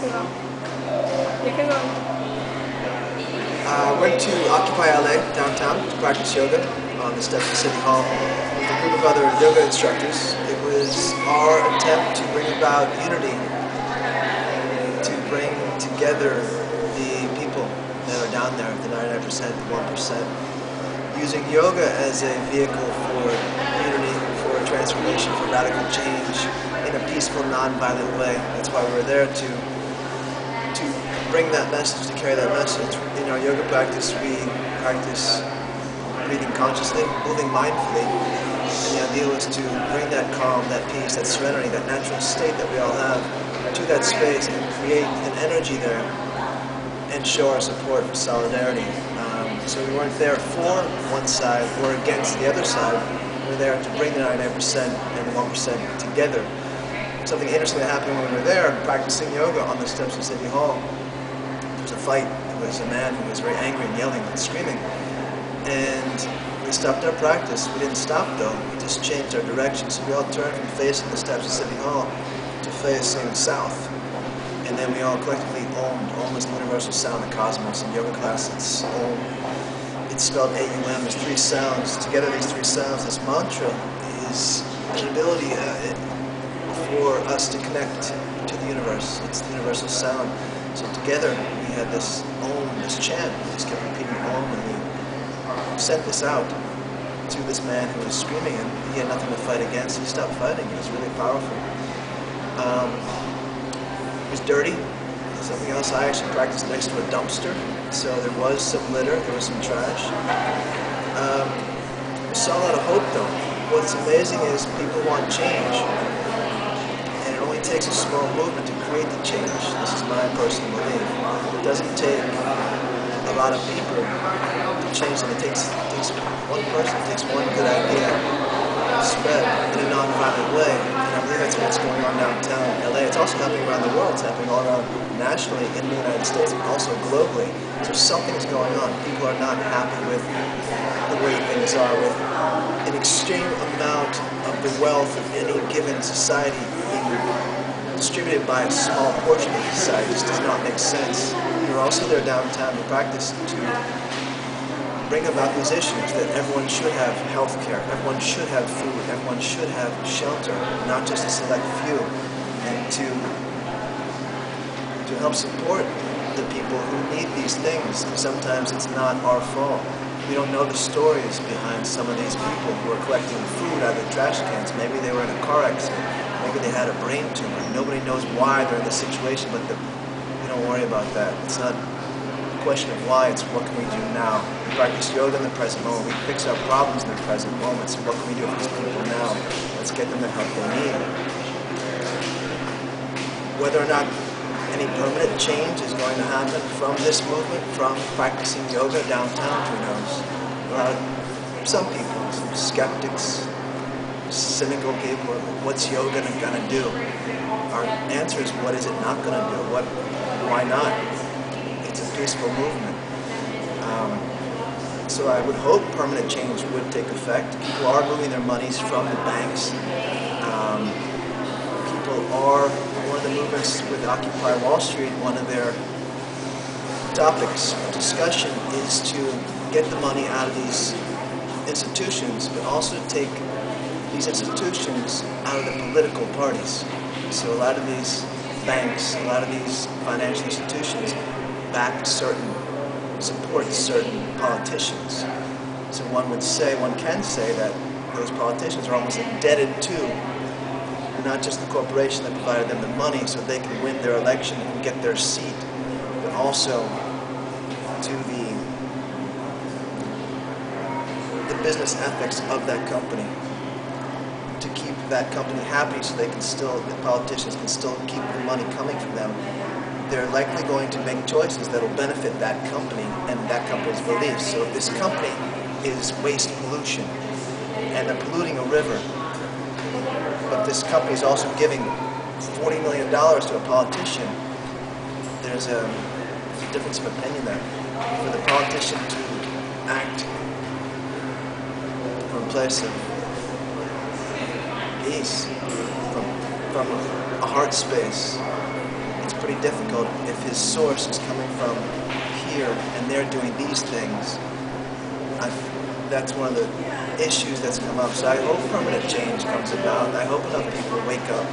그거. Yeah, keep going. I went to Occupy LA downtown to practice yoga on the steps of City Hall with a group of other yoga instructors. It was our attempt to bring about unity, to bring together the people that are down there, the 99%, the 1%, using yoga as a vehicle for unity, for transformation, for radical change in a peaceful, non-violent way. That's why we're there to bring that message, to carry that message. In our yoga practice, we practice breathing consciously, moving mindfully, and the ideal is to bring that calm, that peace, that serenity, that natural state that we all have to that space and create an energy there and show our support for solidarity. So we weren't there for one side or against the other side. We're there to bring the 99% and the 1% together. Something interesting that happened when we were there practicing yoga on the steps of City Hall. There was a fight. There was a man who was very angry and yelling and screaming. And we stopped our practice. We didn't stop though. We just changed our direction. So we all turned from facing the steps of City Hall to facing south. And then we all collectively owned. Om is the universal sound of the cosmos. In yoga class, it's Om. It's spelled A-U-M. There's three sounds. Together, these three sounds, this mantra is an ability for us to connect to the universe. It's the universal sound. So together we had this Om, this chant. We just kept repeating Om, and we sent this out to this man who was screaming, and he had nothing to fight against. He stopped fighting. It was really powerful. It was dirty. Something else, I actually practiced next to a dumpster, so there was some litter, there was some trash. We saw a lot of hope though. What's amazing is people want change. And it only takes a small movement to create the change. This is my personal belief. It doesn't take a lot of people to change them. It takes one person, it takes one good idea to spread in a non-violent way. And I believe that's what's going on downtown LA. It's also happening around the world. It's happening all around nationally in the United States and also globally. So something's going on. People are not happy with the way things are, with an extreme amount of the wealth of any given society being distributed by a small portion of society. This does not make sense. We're also there downtown to practice to bring about these issues that everyone should have health care, everyone should have food, everyone should have shelter, not just a select few, and to help support the people who need these things. Sometimes it's not our fault. We don't know the stories behind some of these people who are collecting food out of the trash cans. Maybe they were in a car accident. Maybe they had a brain tumor. Nobody knows why they're in this situation, but we don't worry about that. It's not a question of why, it's what can we do now. We practice yoga in the present moment. We fix our problems in the present moment. So what can we do for these people now? Let's get them the help they need. Whether or not any permanent change is going to happen from this movement, from practicing yoga downtown, who knows? Some people, some skeptics, cynical people, what's yoga going to do? Our answer is, what is it not going to do? Why not? It's a peaceful movement. So I would hope permanent change would take effect. People are moving their monies from the banks. People are, one of the movements with Occupy Wall Street, one of their topics of discussion is to get the money out of these institutions, but also take these institutions out of the political parties. So a lot of these banks, a lot of these financial institutions support certain politicians. So one can say that those politicians are almost indebted to not just the corporation that provided them the money so they can win their election and get their seat, but also to the business ethics of that company, to keep that company happy so the politicians can still keep the money coming from them. They're likely going to make choices that will benefit that company and that company's beliefs. So if this company is waste pollution and they're polluting a river, but this company is also giving $40 million to a politician, there's a difference of opinion there. For the politician to act from a place of peace, from a heart space, it's pretty difficult if his source is coming from here and they're doing these things. That's one of the issues that's come up. So I hope permanent change comes about. I hope enough people wake up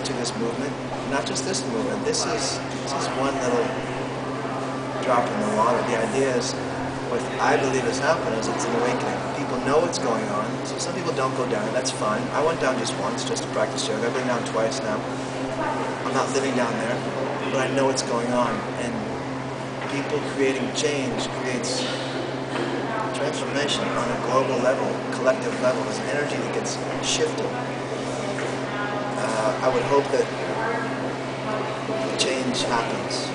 to this movement. Not just this movement. This is one little drop in the water. The idea is, what I believe has happened is it's an awakening. People know what's going on. So some people don't go down, and that's fine. I went down just once, just to practice yoga. I've been down twice now. I'm not living down there, but I know what's going on. And people creating change creates transformation on a global level, collective level. There's an energy that gets shifted. I would hope that change happens.